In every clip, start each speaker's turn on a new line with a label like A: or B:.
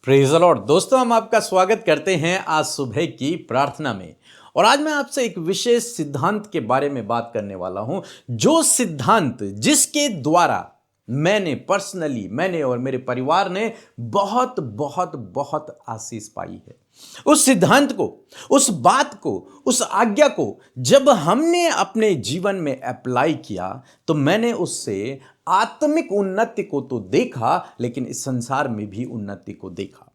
A: Praise the Lord. दोस्तों, हम आपका स्वागत करते हैं आज सुबह की प्रार्थना में। और आज मैं आपसे एक विशेष सिद्धांत के बारे में बात करने वाला हूं, जो सिद्धांत जिसके द्वारा मैंने और मेरे परिवार ने बहुत बहुत बहुत आशीष पाई है। उस सिद्धांत को, उस बात को, उस आज्ञा को जब हमने अपने जीवन में अप्लाई किया तो मैंने उससे आत्मिक उन्नति को तो देखा, लेकिन इस संसार में भी उन्नति को देखा।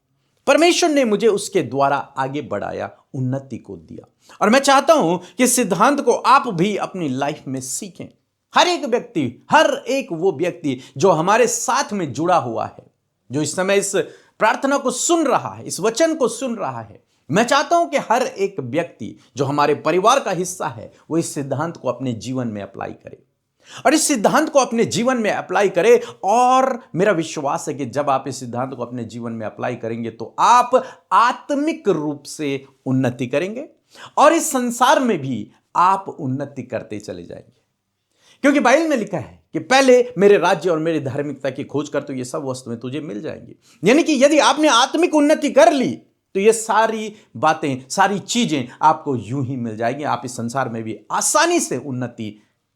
A: परमेश्वर ने मुझे उसके द्वारा आगे बढ़ाया, उन्नति को दिया। और मैं चाहता हूं कि सिद्धांत को आप भी अपनी लाइफ में सीखें। हर एक वो व्यक्ति जो हमारे साथ में जुड़ा हुआ है, जो इस समय इस प्रार्थना को सुन रहा है, इस वचन को सुन रहा है, मैं चाहता हूं कि हर एक व्यक्ति जो हमारे परिवार का हिस्सा है वो इस सिद्धांत को अपने जीवन में अप्लाई करे और इस सिद्धांत को अपने जीवन में अप्लाई करे। और मेरा विश्वास है कि जब आप इस सिद्धांत को अपने जीवन में अप्लाई करेंगे तो आप आत्मिक रूप से उन्नति करेंगे और इस संसार में भी आप उन्नति करते चले जाएंगे। क्योंकि बाइबल में लिखा है कि पहले मेरे राज्य और मेरी धार्मिकता की खोज कर तो ये सब वस्तुएं तुझे मिल जाएंगी। यानी कि यदि आपने आत्मिक उन्नति कर ली तो ये सारी बातें, सारी चीजें आपको यूं ही मिल जाएंगी। आप इस संसार में भी आसानी से उन्नति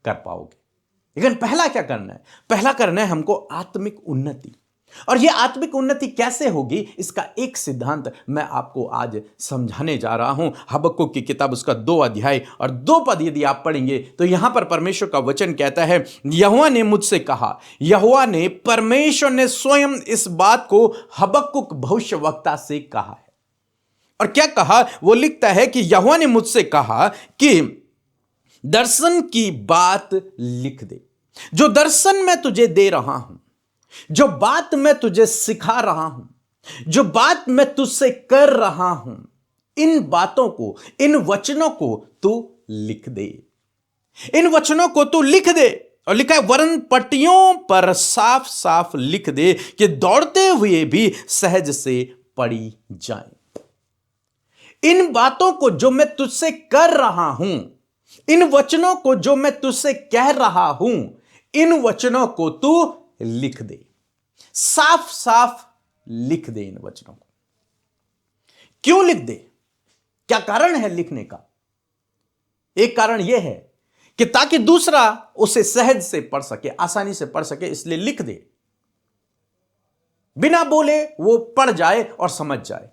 A: कर पाओगे। लेकिन पहला क्या करना है? पहला करना है हमको आत्मिक उन्नति। और यह आत्मिक उन्नति कैसे होगी, इसका एक सिद्धांत मैं आपको आज समझाने जा रहा हूं। हबक्कुक की किताब, उसका 2 अध्याय और 2 पद यदि आप पढ़ेंगे तो यहां पर परमेश्वर का वचन कहता है, यहोवा ने मुझसे कहा। परमेश्वर ने स्वयं इस बात को हबक्कुक भविष्यवक्ता से कहा है। और क्या कहा? वो लिखता है कि यहोवा ने मुझसे कहा कि दर्शन की बात लिख दे। जो दर्शन मैं तुझे दे रहा हूं, जो बात मैं तुझे सिखा रहा हूं, जो बात मैं तुझसे कर रहा हूं, इन बातों को, इन वचनों को तू लिख दे। इन वचनों को तू लिख दे। और लिखा है, वरन पट्टियों पर साफ साफ लिख दे कि दौड़ते हुए भी सहज से पढ़ी जाए। इन बातों को जो मैं तुझसे कर रहा हूं, इन वचनों को जो मैं तुझसे कह रहा हूं, इन वचनों को तू लिख दे। साफ साफ लिख दे इन वचनों को। क्यों लिख दे? क्या कारण है लिखने का? एक कारण यह है कि ताकि दूसरा उसे सहज से पढ़ सके, आसानी से पढ़ सके, इसलिए लिख दे। बिना बोले वो पढ़ जाए और समझ जाए।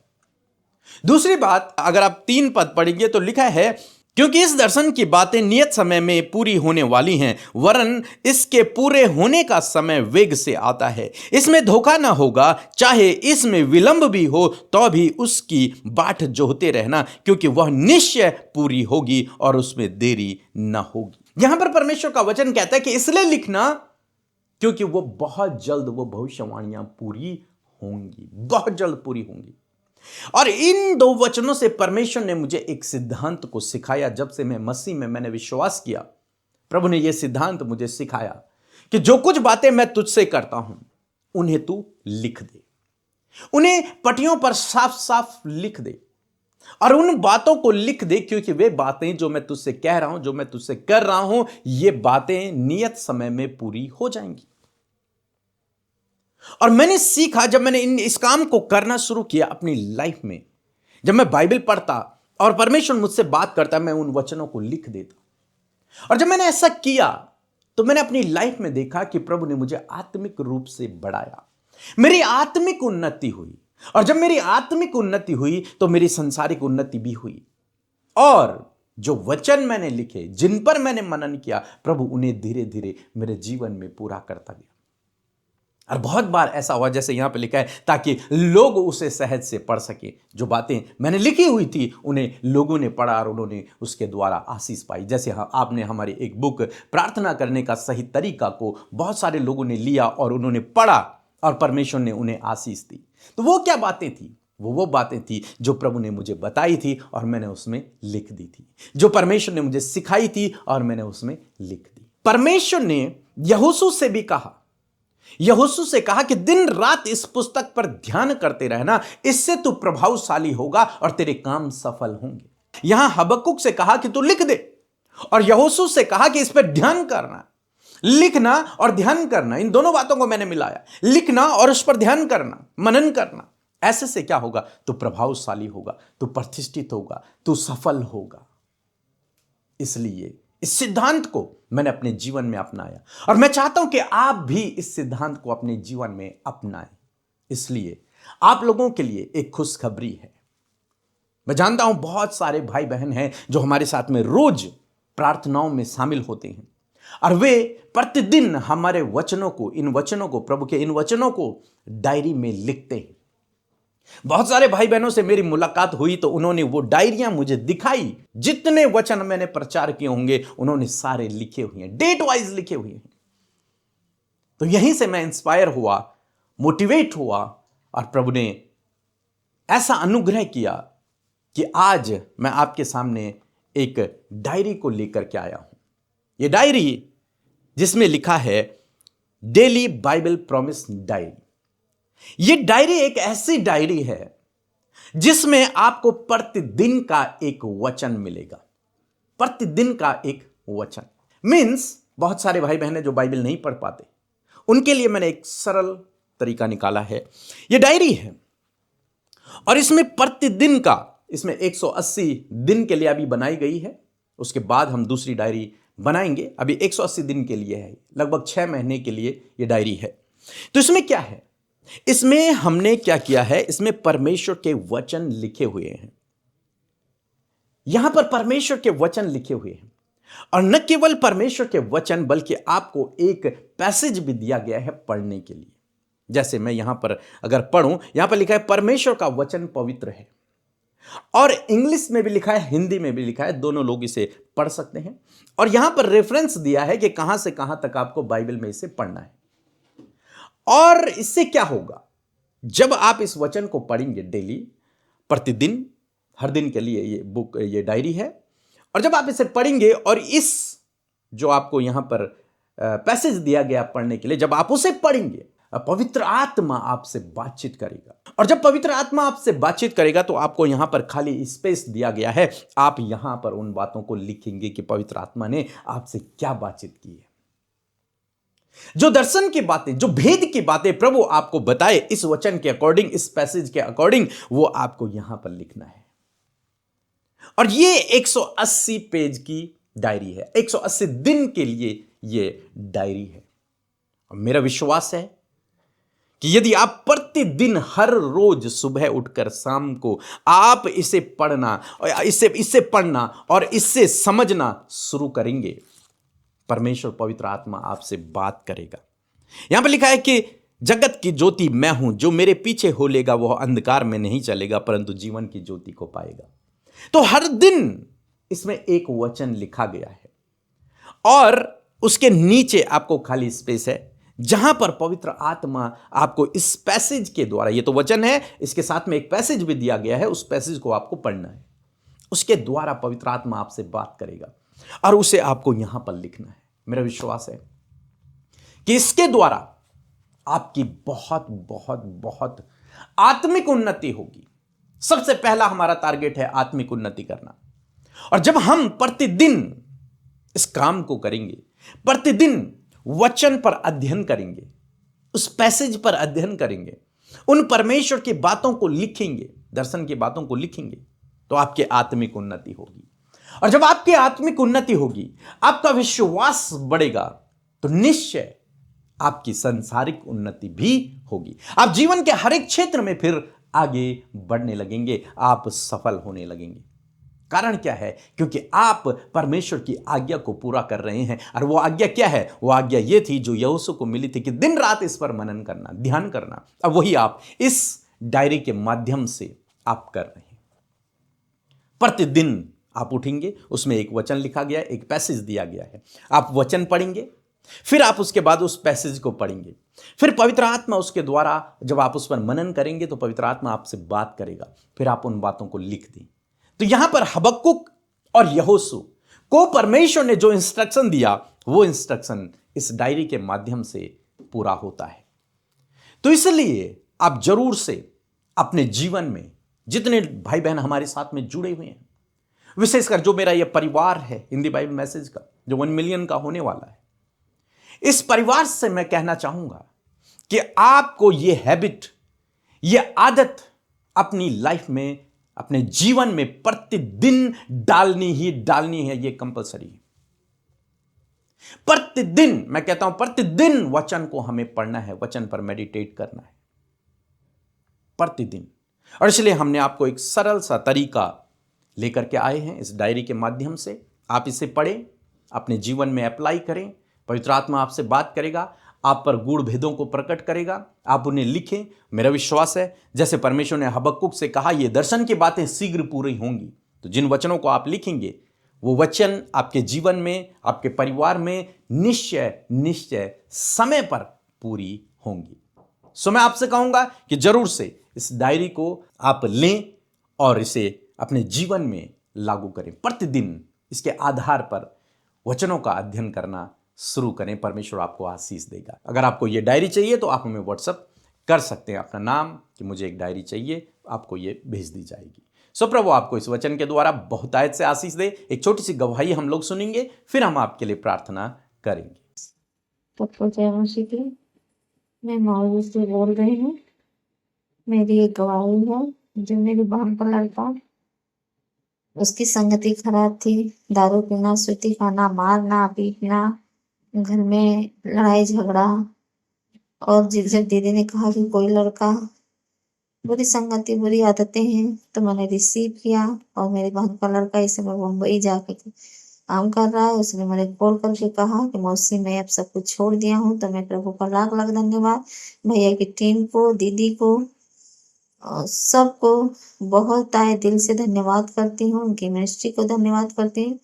A: दूसरी बात, अगर आप 3 पद पढ़ेंगे तो लिखा है, क्योंकि इस दर्शन की बातें नियत समय में पूरी होने वाली हैं, वरन इसके पूरे होने का समय वेग से आता है। इसमें धोखा ना होगा, चाहे इसमें विलंब भी हो तो भी उसकी बाट जोहते रहना, क्योंकि वह निश्चय पूरी होगी और उसमें देरी ना होगी। यहां पर परमेश्वर का वचन कहता है कि इसलिए लिखना क्योंकि वो बहुत जल्द वो भविष्यवाणियां पूरी होंगी, बहुत जल्द पूरी होंगी। और इन 2 वचनों से परमेश्वर ने मुझे एक सिद्धांत को सिखाया। जब से मैं मसीह में मैंने विश्वास किया, प्रभु ने यह सिद्धांत मुझे सिखाया कि जो कुछ बातें मैं तुझसे करता हूं उन्हें तू लिख दे, उन्हें पट्टियों पर साफ साफ लिख दे। और उन बातों को लिख दे क्योंकि वे बातें जो मैं तुझसे कह रहा हूं, जो मैं तुझसे कर रहा हूं, ये बातें नियत समय में पूरी हो जाएंगी। और मैंने सीखा, जब मैंने इस काम को करना शुरू किया अपनी लाइफ में, जब मैं बाइबल पढ़ता और परमेश्वर मुझसे बात करता, मैं उन वचनों को लिख देता। और जब मैंने ऐसा किया तो मैंने अपनी लाइफ में देखा कि प्रभु ने मुझे आत्मिक रूप से बढ़ाया, मेरी आत्मिक उन्नति हुई। और जब मेरी आत्मिक उन्नति हुई तो मेरी सांसारिक उन्नति भी हुई। और जो वचन मैंने लिखे, जिन पर मैंने मनन किया, प्रभु उन्हें धीरे धीरे मेरे जीवन में पूरा करता गया। और बहुत बार ऐसा हुआ, जैसे यहां पे लिखा है, ताकि लोग उसे सहज से पढ़ सके। जो बातें मैंने लिखी हुई थी उन्हें लोगों ने पढ़ा और उन्होंने उसके द्वारा आशीष पाई। जैसे आपने हमारी एक बुक प्रार्थना करने का सही तरीका को बहुत सारे लोगों ने लिया और उन्होंने पढ़ा और परमेश्वर ने उन्हें आशीष दी। तो वो क्या बातें थी? वो बातें थी जो प्रभु ने मुझे बताई थी और मैंने उसमें लिख दी थी, जो परमेश्वर ने मुझे सिखाई थी और मैंने उसमें लिख दी। परमेश्वर ने यहोशू से भी कहा, यहोशू से कहा कि दिन रात इस पुस्तक पर ध्यान करते रहना, इससे तू प्रभावशाली होगा और तेरे काम सफल होंगे। यहां हबक्कुक से कहा कि तू लिख दे, और यहोशू से कहा कि इस पर ध्यान करना। लिखना और ध्यान करना, इन दोनों बातों को मैंने मिलाया। लिखना और उस पर ध्यान करना, मनन करना। ऐसे से क्या होगा? तो प्रभावशाली होगा, तो प्रतिष्ठित होगा, तो सफल होगा। इसलिए इस सिद्धांत को मैंने अपने जीवन में अपनाया और मैं चाहता हूं कि आप भी इस सिद्धांत को अपने जीवन में अपनाएं। इसलिए आप लोगों के लिए एक खुशखबरी है। मैं जानता हूं बहुत सारे भाई बहन हैं जो हमारे साथ में रोज प्रार्थनाओं में शामिल होते हैं और वे प्रतिदिन हमारे वचनों को, इन वचनों को, प्रभु के इन वचनों को डायरी में लिखते हैं। बहुत सारे भाई बहनों से मेरी मुलाकात हुई तो उन्होंने वो डायरियां मुझे दिखाई। जितने वचन मैंने प्रचार किए होंगे उन्होंने सारे लिखे हुए हैं, डेट वाइज लिखे हुए हैं। तो यहीं से मैं इंस्पायर हुआ, मोटिवेट हुआ और प्रभु ने ऐसा अनुग्रह किया कि आज मैं आपके सामने एक डायरी को लेकर के आया हूं। यह डायरी जिसमें लिखा है डेली बाइबल प्रॉमिस डायरी। यह डायरी एक ऐसी डायरी है जिसमें आपको प्रतिदिन का एक वचन मिलेगा। प्रतिदिन का एक वचन मीन्स बहुत सारे भाई बहन जो बाइबल नहीं पढ़ पाते उनके लिए मैंने एक सरल तरीका निकाला है। यह डायरी है और इसमें प्रतिदिन का, इसमें 180 दिन के लिए अभी बनाई गई है। उसके बाद हम दूसरी डायरी बनाएंगे। अभी 180 दिन के लिए है, लगभग 6 महीने के लिए यह डायरी है। तो इसमें क्या है? इसमें हमने क्या किया है, इसमें परमेश्वर के वचन लिखे हुए हैं। यहां पर परमेश्वर के वचन लिखे हुए हैं और न केवल परमेश्वर के वचन बल्कि आपको एक पैसेज भी दिया गया है पढ़ने के लिए। जैसे मैं यहां पर अगर पढ़ूं, यहां पर लिखा है परमेश्वर का वचन पवित्र है और इंग्लिश में भी लिखा है, हिंदी में भी लिखा है, दोनों लोग इसे पढ़ सकते हैं। और यहां पर रेफरेंस दिया है कि कहां से कहां तक आपको बाइबल में इसे पढ़ना है। और इससे क्या होगा? जब आप इस वचन को पढ़ेंगे डेली, प्रतिदिन, हर दिन के लिए ये बुक, ये डायरी है, और जब आप इसे पढ़ेंगे और इस जो आपको यहां पर पैसेज दिया गया पढ़ने के लिए, जब आप उसे पढ़ेंगे, पवित्र आत्मा आपसे बातचीत करेगा। और जब पवित्र आत्मा आपसे बातचीत करेगा तो आपको यहां पर खाली स्पेस दिया गया है। आप यहां पर उन बातों को लिखेंगे कि पवित्र आत्मा ने आपसे क्या बातचीत की है। जो दर्शन की बातें, जो भेद की बातें प्रभु आपको बताए इस वचन के अकॉर्डिंग, इस पैसेज के अकॉर्डिंग, वो आपको यहां पर लिखना है। और ये 180 पेज की डायरी है, 180 दिन के लिए ये डायरी है। और मेरा विश्वास है कि यदि आप प्रतिदिन, हर रोज सुबह उठकर शाम को आप इसे पढ़ना, इससे पढ़ना और इससे समझना शुरू करेंगे, परमेश्वर पवित्र आत्मा आपसे बात करेगा। यहां पर लिखा है कि जगत की ज्योति मैं हूं, जो मेरे पीछे हो लेगा वह अंधकार में नहीं चलेगा परंतु जीवन की ज्योति को पाएगा। तो हर दिन इसमें एक वचन लिखा गया है और उसके नीचे आपको खाली स्पेस है जहां पर पवित्र आत्मा आपको इस पैसेज के द्वारा, ये तो वचन है, इसके साथ में एक पैसेज भी दिया गया है, उस पैसेज को आपको पढ़ना है। उसके द्वारा पवित्र आत्मा आपसे बात करेगा और उसे आपको यहां पर लिखना है। मेरा विश्वास है कि इसके द्वारा आपकी बहुत बहुत बहुत आत्मिक उन्नति होगी। सबसे पहला हमारा टारगेट है आत्मिक उन्नति करना। और जब हम प्रतिदिन इस काम को करेंगे, प्रतिदिन वचन पर अध्ययन करेंगे, उस पैसेज पर अध्ययन करेंगे, उन परमेश्वर की बातों को लिखेंगे, दर्शन की बातों को लिखेंगे, तो आपकी आत्मिक उन्नति होगी। और जब आपकी आत्मिक उन्नति होगी, आपका विश्वास बढ़ेगा, तो निश्चय आपकी सांसारिक उन्नति भी होगी। आप जीवन के हर एक क्षेत्र में फिर आगे बढ़ने लगेंगे, आप सफल होने लगेंगे। कारण क्या है? क्योंकि आप परमेश्वर की आज्ञा को पूरा कर रहे हैं। और वो आज्ञा क्या है? वो आज्ञा ये थी जो यहोशू को मिली थी कि दिन रात इस पर मनन करना, ध्यान करना। अब वही आप इस डायरी के माध्यम से आप कर रहे हैं। प्रतिदिन आप उठेंगे, उसमें एक वचन लिखा गया है, एक पैसेज दिया गया है, आप वचन पढ़ेंगे, फिर आप उसके बाद उस पैसेज को पढ़ेंगे, फिर पवित्र आत्मा उसके द्वारा जब आप उस पर मनन करेंगे तो पवित्र आत्मा आपसे बात करेगा, फिर आप उन बातों को लिख दें। तो यहां पर हबक्कुक और यहोशू को परमेश्वर ने जो इंस्ट्रक्शन दिया, वो इंस्ट्रक्शन इस डायरी के माध्यम से पूरा होता है। तो इसलिए आप जरूर से अपने जीवन में जितने भाई बहन हमारे साथ में जुड़े हुए हैं, विशेषकर जो मेरा यह परिवार है हिंदी बाइबल मैसेज का, जो 1 मिलियन का होने वाला है, इस परिवार से मैं कहना चाहूंगा कि आपको यह हैबिट, यह आदत अपनी लाइफ में, अपने जीवन में प्रतिदिन डालनी ही डालनी है। ये कंपलसरी है। प्रतिदिन, मैं कहता हूं प्रतिदिन वचन को हमें पढ़ना है, वचन पर मेडिटेट करना है प्रतिदिन। और इसलिए हमने आपको एक सरल सा तरीका लेकर के आए हैं इस डायरी के माध्यम से। आप इसे पढ़ें, अपने जीवन में अप्लाई करें। पवित्र आत्मा आपसे बात करेगा, आप पर गूढ़ भेदों को प्रकट करेगा, आप उन्हें लिखें। मेरा विश्वास है जैसे परमेश्वर ने हबक्कुक से कहा ये दर्शन की बातें शीघ्र पूरी होंगी, तो जिन वचनों को आप लिखेंगे वो वचन आपके जीवन में, आपके परिवार में निश्चय निश्चय समय पर पूरी होंगी। सो मैं आपसे कहूंगा कि जरूर से इस डायरी को आप लें और इसे अपने जीवन में लागू करें। प्रतिदिन इसके आधार पर वचनों का अध्ययन करना शुरू करें। परमेश्वर आपको आशीष देगा। अगर आपको ये डायरी चाहिए तो आप हमें व्हाट्सएप कर सकते हैं, अपना नाम कि मुझे एक डायरी चाहिए, आपको ये भेज दी जाएगी। सो प्रभु आपको इस वचन के द्वारा बहुतायत से आशीष दे। एक छोटी सी गवाही हम लोग सुनेंगे, फिर हम आपके लिए प्रार्थना करेंगे।
B: सबको जय मसीह की। मैं मौलवी से बोल रही हूँ। मेरी एक गवाही है। जो मेरी बहन का लड़का, उसकी संगति खराब थी, दारू पीना, सूती खाना, मारना, पीटना, घर में लड़ाई झगड़ा। और जब दीदी ने कहा कि कोई लड़का, बुरी संगति, बुरी आदतें हैं, तो मैंने रिसीव किया। और मेरी बहन का लड़का इस समय मुंबई जाके काम कर रहा है। उसने मुझे कॉल करके कहा कि मौसी मैं अब सब कुछ छोड़ दिया हूँ। तो मैं प्रभु का लाख लाख धन्यवाद, भैया की टीम को, दीदी को और सबको बहुत आए दिल से धन्यवाद करती हूँ। उनकी मिनिस्ट्री को धन्यवाद करती हूँ।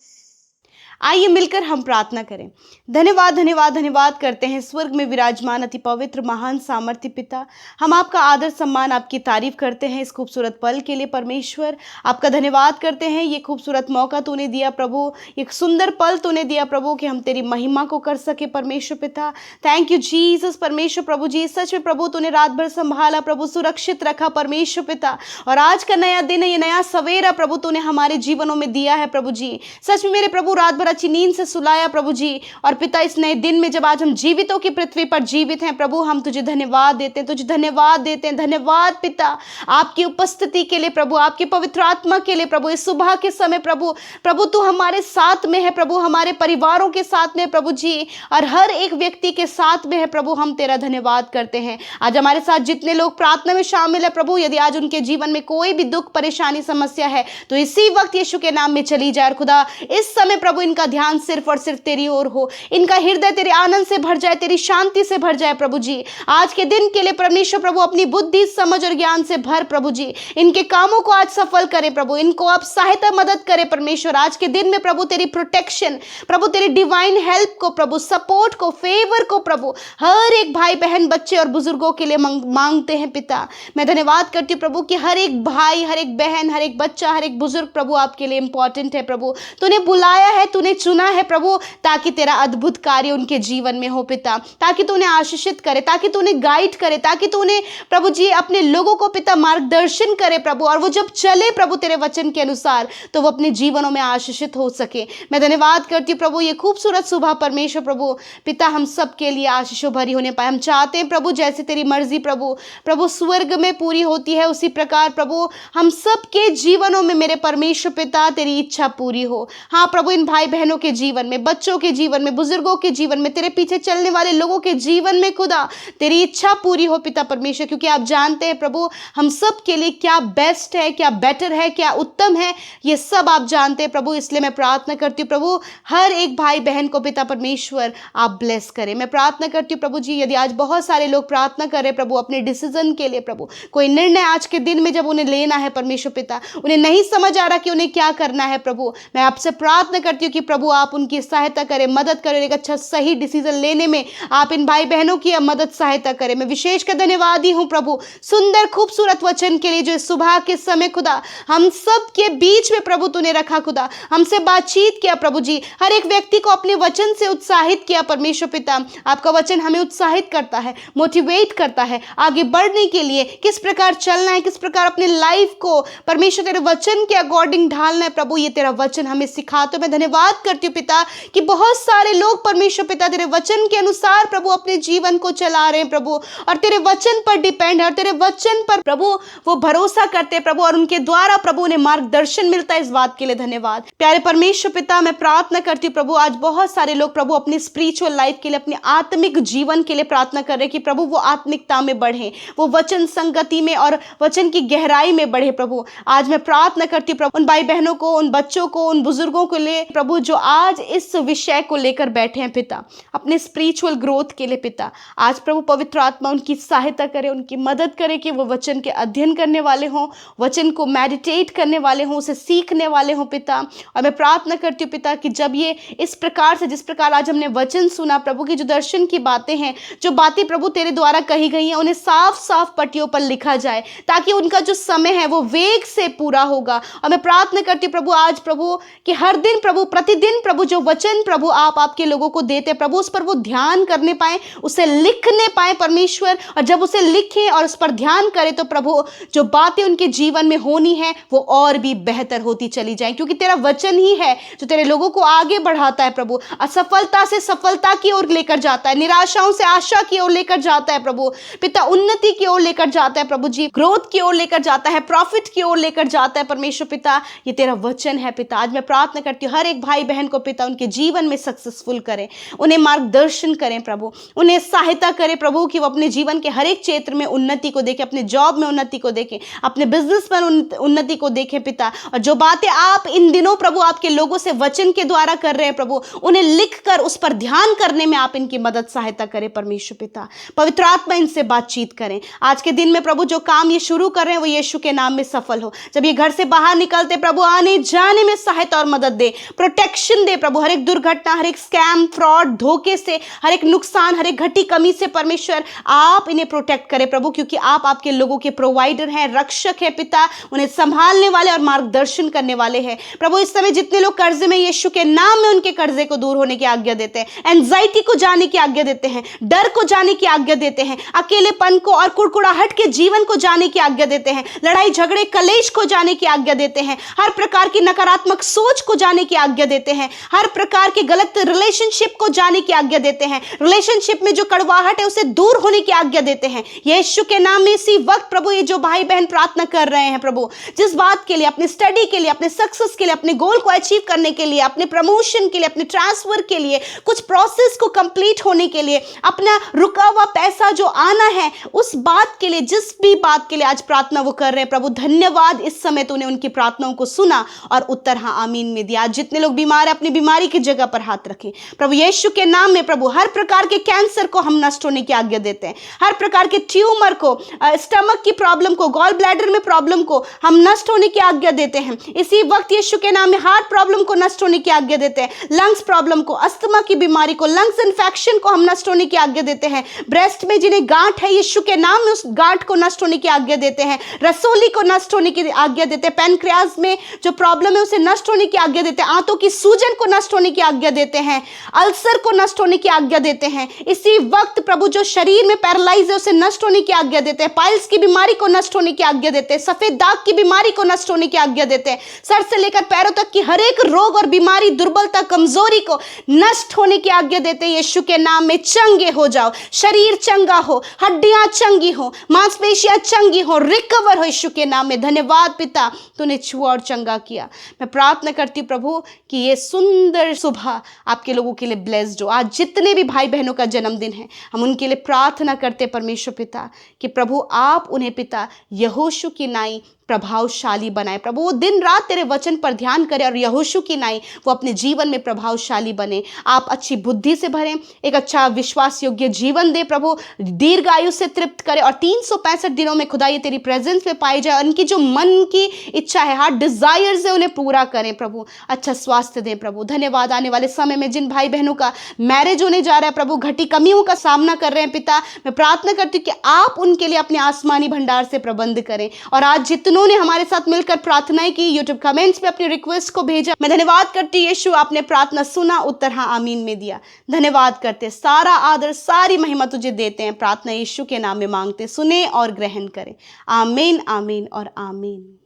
C: आइए मिलकर हम प्रार्थना करें। धन्यवाद धन्यवाद धन्यवाद करते हैं स्वर्ग में विराजमान अति पवित्र महान सामर्थ्य पिता। हम आपका आदर सम्मान, आपकी तारीफ करते हैं इस खूबसूरत पल के लिए। परमेश्वर आपका धन्यवाद करते हैं, ये खूबसूरत मौका तूने दिया प्रभु, एक सुंदर पल तूने दिया प्रभु कि हम तेरी महिमा को कर सके परमेश्वर पिता। थैंक यू जीसस परमेश्वर प्रभु जी। सच में प्रभु तूने रात भर संभाला प्रभु, सुरक्षित रखा परमेश्वर पिता। और आज का नया दिन है, ये नया सवेरा प्रभु तूने हमारे जीवनों में दिया है प्रभु जी। सच में मेरे प्रभु रात भर अच्छी नींद से सुलाया प्रभु जी। और पिता इस नए दिन में जब आज हम जीवितों की पृथ्वी पर जीवित हैं प्रभु, हम तुझे धन्यवाद देते हैं, तुझे धन्यवाद देते हैं। धन्यवाद पिता आपकी उपस्थिति के लिए प्रभु, आपके पवित्र आत्मा के लिए प्रभु। इस सुबह के समय प्रभु, प्रभु तू हमारे साथ में है प्रभु, हमारे परिवारों के साथ में प्रभु जी, और हर एक व्यक्ति के साथ में है प्रभु। हम तेरा धन्यवाद करते हैं। आज हमारे साथ जितने लोग प्रार्थना में शामिल है प्रभु, यदि आज उनके जीवन में कोई भी दुख, परेशानी, समस्या है तो इसी वक्त यीशु के नाम में चली जाए। खुदा इस समय प्रभु इनका ध्यान सिर्फ और सिर्फ तेरी ओर हो, इनका हृदय तेरे आनंद से भर जाए, तेरी शांति से भर जाए प्रभु जी। आज के दिन के लिए परमेश्वर प्रभु अपनी बुद्धि, समझ और ज्ञान से भर प्रभु जी। इनके कामों को आज सफल करे प्रभु, इनको आप सहायता मदद करे परमेश्वर। आज के दिन में प्रभु तेरी प्रोटेक्शन प्रभु, तेरी डिवाइन हेल्प को प्रभु, सपोर्ट को, फेवर को प्रभु हर एक भाई बहन, बच्चे और बुजुर्गों के लिए मांगते हैं पिता। मैं धन्यवाद करती हूँ प्रभु कि हर एक भाई, हर एक बहन, हर एक बच्चा, हर एक बुजुर्ग प्रभु आपके लिए इंपॉर्टेंट है प्रभु। तूने बुलाया है, तूने चुना है प्रभु, ताकि तेरा अद्भुत कार्य उनके जीवन में हो पिता, ताकि तूने आशीषित करे, ताकि तूने गाइड करे, ताकि तूने प्रभु जी अपने लोगों को पिता मार्गदर्शन करे प्रभु। और वो जब चले प्रभु तेरे वचन के अनुसार तो वो अपने जीवनों में आशीषित हो सके। मैं धन्यवाद करती हूँ प्रभु ये खूबसूरत सुबह परमेश्वर प्रभु पिता हम सब के लिए आशीषों भरी होने पाए। हम चाहते हैं प्रभु जैसे तेरी मर्जी प्रभु प्रभु स्वर्ग में पूरी होती है, उसी प्रकार प्रभु हम सब के जीवनों में मेरे परमेश्वर पिता तेरी इच्छा पूरी हो। हाँ प्रभु, इन भाई बहनों के जीवन में, बच्चों के जीवन में, बुजुर्गों के जीवन में, तेरे पीछे चलने वाले लोगों के जीवन में खुदा तेरी इच्छा पूरी हो पिता परमेश्वर। क्योंकि आप जानते हैं प्रभु हम सब के लिए क्या बेस्ट है, क्या बेटर है, क्या उत्तम है, ये सब आप जानते हैं प्रभु। इसलिए मैं प्रार्थना करती हूँ प्रभु हर एक भाई बहन को पिता परमेश्वर आप ब्लेस करें। मैं प्रार्थना करती हूँ प्रभु जी, यदि आज बहुत सारे लोग प्रार्थना कर रहे हैं प्रभु अपने डिसीजन के लिए प्रभु, कोई निर्णय आज के दिन में जब उन्हें लेना है परमेश्वर पिता, उन्हें नहीं समझ आ रहा कि उन्हें क्या करना है प्रभु, मैं आपसे प्रार्थना करती हूँ कि प्रभु आप उनकी सहायता करें, मदद करें, एक अच्छा सही डिसीजन लेने में आप इन भाई बहनों की मदद सहायता करें। मैं विशेष कर धन्यवादी हूँ प्रभु सुंदर खूबसूरत वचन के लिए जो सुबह के समय खुदा हम सब के बीच में प्रभु तूने रखा खुदा, हमसे बातचीत किया प्रभु जी, हर एक व्यक्ति को अपने वचन से उत्साहित किया परमेश्वर पिता। आपका वचन हमें उत्साहित करता है, मोटिवेट करता है आगे बढ़ने के लिए, किस प्रकार चलना है, किस प्रकार अपने लाइफ को परमेश्वर तेरे वचन के अकॉर्डिंग ढालना है प्रभु, ये तेरा वचन हमें सिखा। तो मैं धन्यवाद धन्यवाद करती हूँ पिता कि बहुत सारे लोग परमेश्वर पिता तेरे वचन के अनुसार प्रभु अपने जीवन को चला रहे हैं प्रभु, और तेरे वचन पर डिपेंड है और तेरे वचन पर प्रभु वो भरोसा करते हैं प्रभु, और उनके द्वारा प्रभु उन्हें मार्गदर्शन मिलता है। इस बात के लिए धन्यवाद। प्यारे परमेश्वर पिता, मैं प्रार्थना करती हूँ प्रभु, आज बहुत सारे लोग प्रभु अपनी स्पिरिचुअल लाइफ के लिए, अपने आत्मिक जीवन के लिए प्रार्थना कर रहे हैं कि प्रभु वो आत्मिकता में बढ़े, वो वचन संगति में और वचन की गहराई में बढ़े प्रभु। आज मैं प्रार्थना करती हूँ प्रभु उन भाई बहनों को, उन बच्चों को, उन बुजुर्गों को लिए प्रभु जो आज इस विषय को लेकर बैठे हैं पिता, अपने स्पिरिचुअल ग्रोथ के लिए पिता। आज प्रभु पवित्र आत्मा उनकी सहायता करे, उनकी मदद करे कि वो वचन के अध्ययन करने वाले हों, वचन को मेडिटेट करने वाले हों, उसे सीखने वाले हों पिता। और मैं प्रार्थना करती हूँ पिता कि जब ये इस प्रकार से, जिस प्रकार आज हमने वचन सुना प्रभु की जो दर्शन की बातें हैं, जो बातें प्रभु तेरे द्वारा कही गई हैं, उन्हें साफ साफ पट्टियों पर लिखा जाए ताकि उनका जो समय है वो वेग से पूरा होगा। और मैं प्रार्थना करती हूँ प्रभु आज प्रभु कि हर दिन प्रभु, प्रतिदिन प्रभु जो वचन प्रभु आप आपके लोगों को देते प्रभु, उस पर वो ध्यान करने पाए, उसे लिखने पाए परमेश्वर, और जब उसे लिखें और उस पर ध्यान करें तो प्रभु जो बातें उनके जीवन में होनी है वो और भी बेहतर होती चली जाए, क्योंकि तेरा वचन ही है जो तेरे लोगों को आगे बढ़ाता है प्रभु, असफलता से सफलता की ओर लेकर जाता है, निराशाओं से आशा की ओर लेकर जाता है प्रभु पिता, उन्नति की ओर लेकर जाता है प्रभु जी, ग्रोथ की ओर लेकर जाता है, प्रॉफिट की ओर लेकर जाता है परमेश्वर पिता। ये तेरा वचन है पिता। आज मैं प्रार्थना करती हूँ हर एक भाई बहन को पिता उनके जीवन में सक्सेसफुल करें, उन्हें मार्गदर्शन करें प्रभु, उन्हें सहायता करें प्रभु कि वो अपने जीवन के हर एक क्षेत्र में उन्नति को देखें, अपने जॉब में उन्नति को देखें, अपने बिजनेस में उन्नति को देखें पिता। और जो बातें आप इन दिनों प्रभु आपके लोगों से वचन के द्वारा कर रहे हैं प्रभु, उन्हें लिखकर उस पर ध्यान करने में आप इनकी मदद सहायता करें परमेश्वर पिता। पवित्र आत्मा इनसे बातचीत करें। आज के दिन में प्रभु जो काम ये शुरू कर रहे हैं वो यीशु के नाम में सफल हो। जब ये घर से बाहर निकलते प्रभु आने जाने में सहायता और मदद दे, प्रोटेक्शन दे प्रभु, हर एक दुर्घटना, हर एक स्कैम, फ्रॉड, धोखे से, हर एक नुकसान, हर एक घटी कमी से परमेश्वर आप इन्हें प्रोटेक्ट करें प्रभु, क्योंकि आप आपके लोगों के प्रोवाइडर हैं, रक्षक है पिता, उन्हें संभालने वाले और मार्गदर्शन करने वाले हैं प्रभु। इस समय जितने लोग कर्जे में, यीशु के नाम में उनके कर्जे को दूर होने की आज्ञा देते हैं, एंजाइटी को जाने की आज्ञा देते हैं, डर को जाने की आज्ञा देते हैं, अकेलेपन को और कुड़कुड़ाहट के जीवन को जाने की आज्ञा देते हैं, लड़ाई झगड़े कलेश को जाने की आज्ञा देते हैं, हर प्रकार की नकारात्मक सोच को जाने की आज्ञा देते हैं, हर प्रकार के गलत रिलेशनशिप को जाने की आज्ञा देते हैं, रिलेशनशिप में जो कड़वाहट है उसे दूर होने की आज्ञा देते हैं यीशु के नाम में। इसी वक्त प्रभु ये जो भाई बहन प्रार्थना कर रहे हैं प्रभु, जिस बात के लिए, अपने स्टडी के लिए, अपने सक्सेस के लिए, अपने गोल को अचीव करने के लिए, अपने प्रमोशन के लिए, अपने ट्रांसफर के लिए, कुछ प्रोसेस को कंप्लीट होने के लिए, अपना रुका हुआ पैसा जो आना है उस बात के लिए, जिस भी बात के लिए आज प्रार्थना वो कर रहे हैं प्रभु, धन्यवाद इस समय तूने उनकी प्रार्थनाओं को सुना और उत्तर हाँ आमीन में दिया। आज जितने लोग बीमार हैं अपनी बीमारी की जगह पर हाथ रखें प्रभु यीशु के नाम में प्रभु। हर प्रकार के कैंसर को हम नष्ट होने की आज्ञा देते हैं, हर प्रकार के ट्यूमर को, स्टमक की प्रॉब्लम को, गॉल ब्लैडर में प्रॉब्लम को हम नष्ट होने की आज्ञा देते हैं इसी वक्त यीशु के नाम में। हार्ट प्रॉब्लम को नष्ट होने की आज्ञा देते हैं, लंग्स प्रॉब्लम को, अस्थमा की बीमारी को, लंग्स इन्फेक्शन को हम नष्ट होने की आज्ञा देते हैं। ब्रेस्ट में जिन्हें गांठ है यीशु के नाम में उस गांठ को नष्ट होने की आज्ञा देते हैं, रसोली को नष्ट होने की आज्ञा देते हैं, पैनक्रियाज में जो प्रॉब्लम है उसे नष्ट होने की आज्ञा देते हैं, आंतों की सूजन को नष्ट होने की आज्ञा देते हैं, अल्सर को नष्ट होने की आज्ञा देते हैं इसी वक्त प्रभु। जो शरीर में पैरालाइज है उसे नष्ट होने की आज्ञा देते हैं, पाइल्स की बीमारी को नष्ट होने की आज्ञा देते हैं, सफेद दाग की बीमारी को नष्ट होने की आज्ञा देते हैं, सर से लेकर पैरों तक की हर एक रोग और बीमारी, दुर्बलता, कमजोरी को नष्ट होने की आज्ञा देते हैं यीशु के नाम में। चंगे हो जाओ, शरीर चंगा हो, हड्डियां चंगी हो, मांसपेशियां चंगी हो, रिकवर हो यीशु के नाम में। धन्यवाद पिता, तूने छुआ और चंगा किया। मैं प्रार्थना करती हूँ प्रभु कि ये सुंदर सुबह आपके लोगों के लिए ब्लेस्ड हो। आज जितने भी भाई बहनों का जन्मदिन है हम उनके लिए प्रार्थना करते परमेश्वर पिता कि प्रभु आप उन्हें पिता यहोशू की नाई प्रभावशाली बनाए प्रभु। वो दिन रात तेरे वचन पर ध्यान करे और यहोशू की नाई वो अपने जीवन में प्रभावशाली बने। आप अच्छी बुद्धि से भरें, एक अच्छा विश्वास योग्य जीवन दे प्रभु, दीर्घ आयु से तृप्त करे और 365 दिनों में खुदा ये तेरी प्रेजेंस में पाई जाए। उनकी जो मन की इच्छा है, हार्ट डिजायर्स है, उन्हें पूरा करें प्रभु। अच्छा स्वास्थ्य दें प्रभु। धन्यवाद। आने वाले समय में जिन भाई बहनों का मैरिज होने जा रहा है प्रभु, घटी कमियों का सामना कर रहे हैं पिता, मैं प्रार्थना करती हूँ कि आप उनके लिए अपने आसमानी भंडार से प्रबंध करें। और आज जिन्होंने हमारे साथ मिलकर प्रार्थनाएं की, यूट्यूब कमेंट्स में अपनी रिक्वेस्ट को भेजा, मैं धन्यवाद करती हूं यीशु, आपने प्रार्थना सुना, उत्तर हाँ आमीन में दिया। धन्यवाद करते, सारा आदर सारी महिमा तुझे देते हैं। प्रार्थना यीशु के नाम में मांगते, सुने और ग्रहण करें। आमीन आमीन और आमीन।